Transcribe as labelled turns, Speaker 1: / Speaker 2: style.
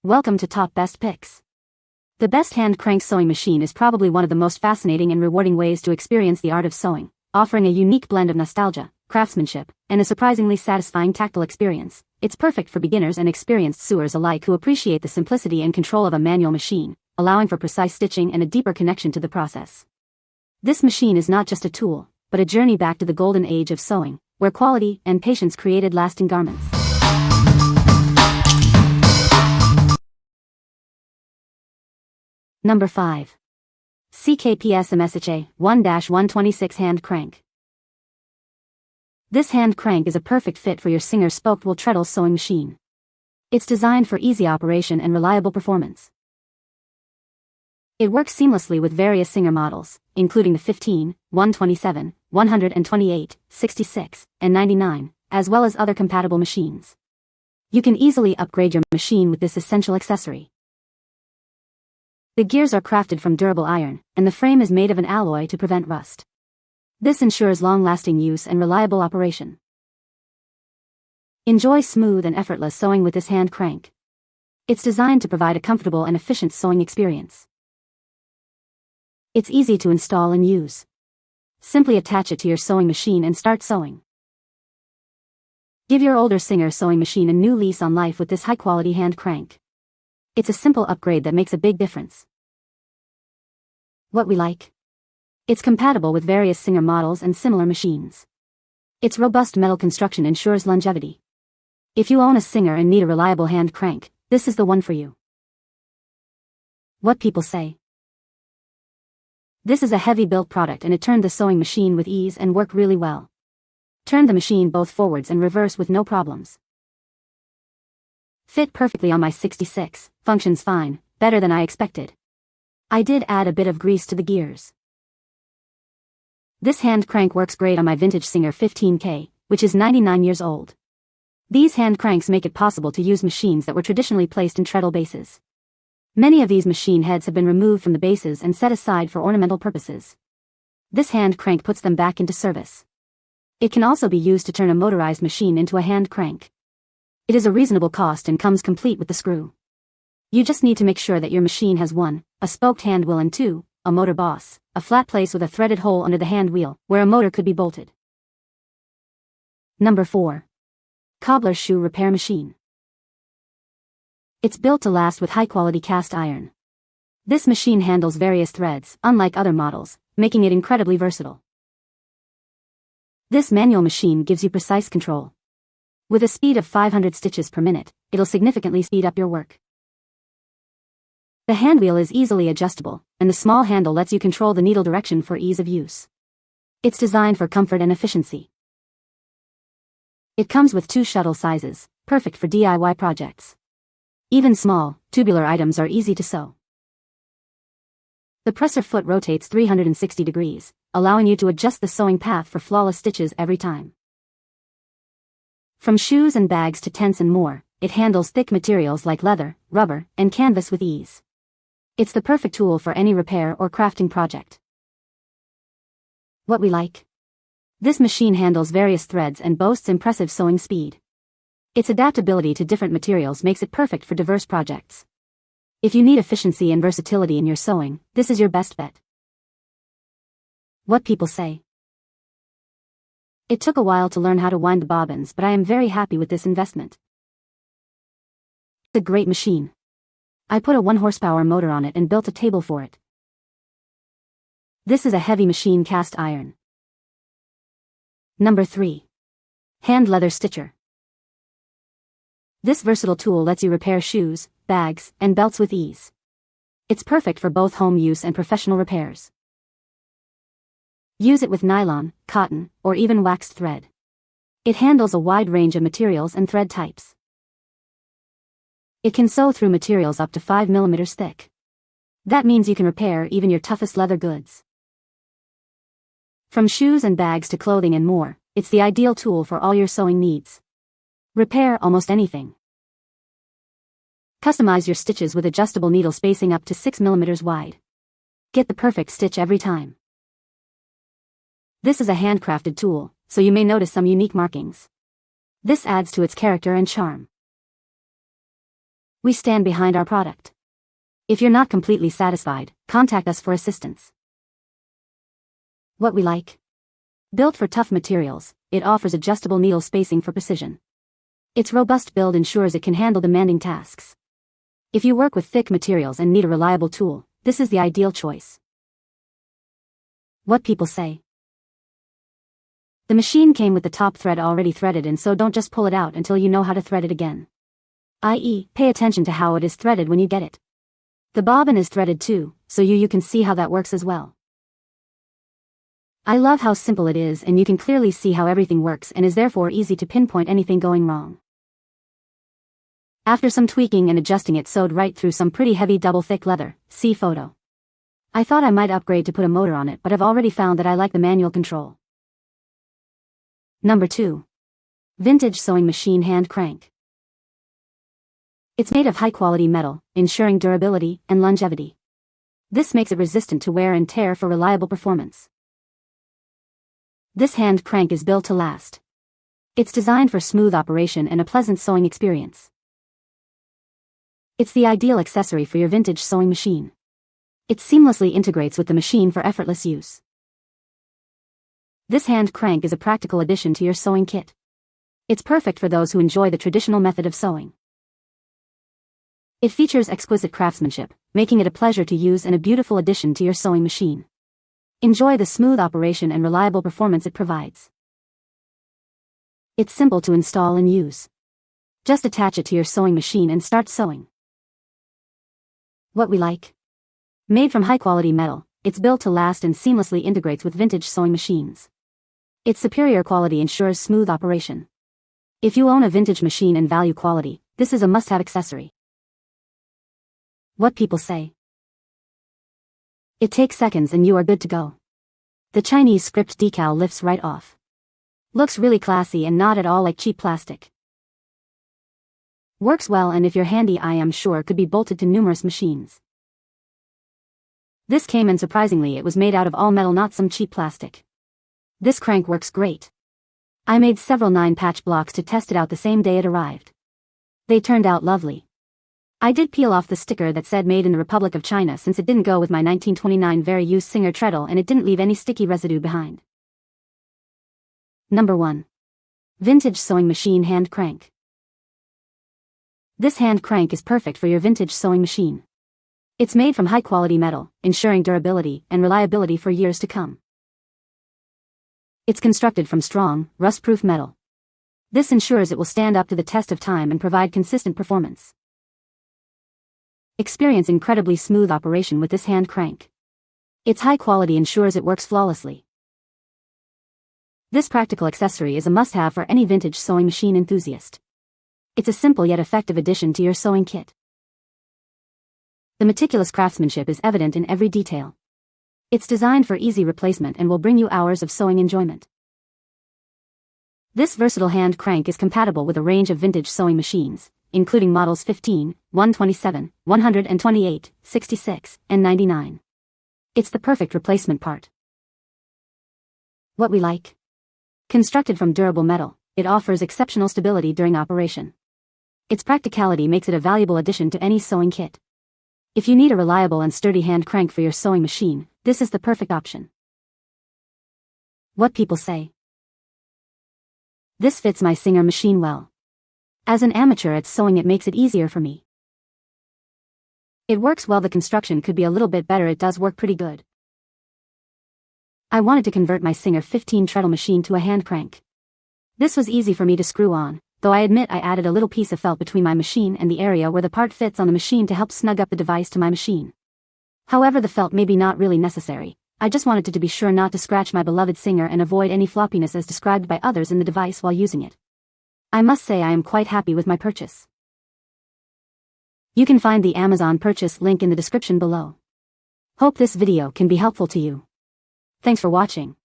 Speaker 1: Welcome to Top Best Picks. The best hand crank sewing machine is probably one of the most fascinating and rewarding ways to experience the art of sewing, offering a unique blend of nostalgia, craftsmanship, and a surprisingly satisfying tactile experience. It's perfect for beginners and experienced sewers alike who appreciate the simplicity and control of a manual machine, allowing for precise stitching and a deeper connection to the process. This machine is not just a tool, but a journey back to the golden age of sewing, where quality and patience created lasting garments. Number 5. CKPSMS 1-126 Hand Crank. This hand crank is a perfect fit for your Singer spoked wool treadle sewing machine. It's designed for easy operation and reliable performance. It works seamlessly with various Singer models, including the 15, 127, 128, 66, and 99, as well as other compatible machines. You can easily upgrade your machine with this essential accessory. The gears are crafted from durable iron, and the frame is made of an alloy to prevent rust. This ensures long-lasting use and reliable operation. Enjoy smooth and effortless sewing with this hand crank. It's designed to provide a comfortable and efficient sewing experience. It's easy to install and use. Simply attach it to your sewing machine and start sewing. Give your older Singer sewing machine a new lease on life with this high-quality hand crank. It's a simple upgrade that makes a big difference. What we like? It's compatible with various Singer models and similar machines. Its robust metal construction ensures longevity. If you own a Singer and need a reliable hand crank, this is the one for you. What people say? This is a heavy-built product and it turned the sewing machine with ease and worked really well. Turned the machine both forwards and reverse with no problems. Fit perfectly on my 66, functions fine, better than I expected. I did add a bit of grease to the gears. This hand crank works great on my vintage Singer 15K, which is 99 years old. These hand cranks make it possible to use machines that were traditionally placed in treadle bases. Many of these machine heads have been removed from the bases and set aside for ornamental purposes. This hand crank puts them back into service. It can also be used to turn a motorized machine into a hand crank. It is a reasonable cost and comes complete with the screw. You just need to make sure that your machine has 1, a spoked hand wheel and 2, a motor boss, a flat place with a threaded hole under the hand wheel, where a motor could be bolted. Number 4. Cobbler Shoe Repair Machine. It's built to last with high-quality cast iron. This machine handles various threads, unlike other models, making it incredibly versatile. This manual machine gives you precise control. With a speed of 500 stitches per minute, it'll significantly speed up your work. The hand wheel is easily adjustable, and the small handle lets you control the needle direction for ease of use. It's designed for comfort and efficiency. It comes with 2 shuttle sizes, perfect for DIY projects. Even small, tubular items are easy to sew. The presser foot rotates 360 degrees, allowing you to adjust the sewing path for flawless stitches every time. From shoes and bags to tents and more, it handles thick materials like leather, rubber, and canvas with ease. It's the perfect tool for any repair or crafting project. What we like? This machine handles various threads and boasts impressive sewing speed. Its adaptability to different materials makes it perfect for diverse projects. If you need efficiency and versatility in your sewing, this is your best bet. What people say? It took a while to learn how to wind the bobbins, but I am very happy with this investment. It's a great machine. I put a 1-horsepower motor on it and built a table for it. This is a heavy machine cast iron. Number 3. Hand Leather Stitcher. This versatile tool lets you repair shoes, bags, and belts with ease. It's perfect for both home use and professional repairs. Use it with nylon, cotton, or even waxed thread. It handles a wide range of materials and thread types. It can sew through materials up to 5 mm thick. That means you can repair even your toughest leather goods. From shoes and bags to clothing and more, it's the ideal tool for all your sewing needs. Repair almost anything. Customize your stitches with adjustable needle spacing up to 6 mm wide. Get the perfect stitch every time. This is a handcrafted tool, so you may notice some unique markings. This adds to its character and charm. We stand behind our product. If you're not completely satisfied, contact us for assistance. What we like. Built for tough materials, it offers adjustable needle spacing for precision. Its robust build ensures it can handle demanding tasks. If you work with thick materials and need a reliable tool, this is the ideal choice. What people say. The machine came with the top thread already threaded, and so don't just pull it out until you know how to thread it again. I.e., pay attention to how it is threaded when you get it. The bobbin is threaded too, so you can see how that works as well. I love how simple it is, and you can clearly see how everything works and is therefore easy to pinpoint anything going wrong. After some tweaking and adjusting, it sewed right through some pretty heavy double thick leather, see photo. I thought I might upgrade to put a motor on it, but I've already found that I like the manual control. Number 2. Vintage sewing machine hand crank. It's made of high-quality metal, ensuring durability and longevity. This makes it resistant to wear and tear for reliable performance. This hand crank is built to last. It's designed for smooth operation and a pleasant sewing experience. It's the ideal accessory for your vintage sewing machine. It seamlessly integrates with the machine for effortless use. This hand crank is a practical addition to your sewing kit. It's perfect for those who enjoy the traditional method of sewing. It features exquisite craftsmanship, making it a pleasure to use and a beautiful addition to your sewing machine. Enjoy the smooth operation and reliable performance it provides. It's simple to install and use. Just attach it to your sewing machine and start sewing. What we like. Made from high-quality metal, it's built to last and seamlessly integrates with vintage sewing machines. Its superior quality ensures smooth operation. If you own a vintage machine and value quality, this is a must-have accessory. What people say. It takes seconds and you are good to go. The Chinese script decal lifts right off. Looks really classy and not at all like cheap plastic. Works well, and if you're handy, I am sure could be bolted to numerous machines. This came, and surprisingly it was made out of all metal, not some cheap plastic. This crank works great. I made several 9-patch blocks to test it out the same day it arrived. They turned out lovely. I did peel off the sticker that said made in the Republic of China, since it didn't go with my 1929 very used Singer treadle, and it didn't leave any sticky residue behind. Number 1. Vintage sewing machine hand crank. This hand crank is perfect for your vintage sewing machine. It's made from high-quality metal, ensuring durability and reliability for years to come. It's constructed from strong, rust-proof metal. This ensures it will stand up to the test of time and provide consistent performance. Experience incredibly smooth operation with this hand crank. Its high quality ensures it works flawlessly. This practical accessory is a must-have for any vintage sewing machine enthusiast. It's a simple yet effective addition to your sewing kit. The meticulous craftsmanship is evident in every detail. It's designed for easy replacement and will bring you hours of sewing enjoyment. This versatile hand crank is compatible with a range of vintage sewing machines, including models 15, 127, 128, 66, and 99. It's the perfect replacement part. What we like. Constructed from durable metal, it offers exceptional stability during operation. Its practicality makes it a valuable addition to any sewing kit. If you need a reliable and sturdy hand crank for your sewing machine, this is the perfect option. What people say. This fits my Singer machine well. As an amateur at sewing, it makes it easier for me. It works well. The construction could be a little bit better. It does work pretty good. I wanted to convert my Singer 15 treadle machine to a hand crank. This was easy for me to screw on, though I admit I added a little piece of felt between my machine and the area where the part fits on the machine to help snug up the device to my machine. However, the felt may be not really necessary. I just wanted to be sure not to scratch my beloved Singer and avoid any floppiness as described by others in the device while using it. I must say I am quite happy with my purchase. You can find the Amazon purchase link in the description below. Hope this video can be helpful to you. Thanks for watching.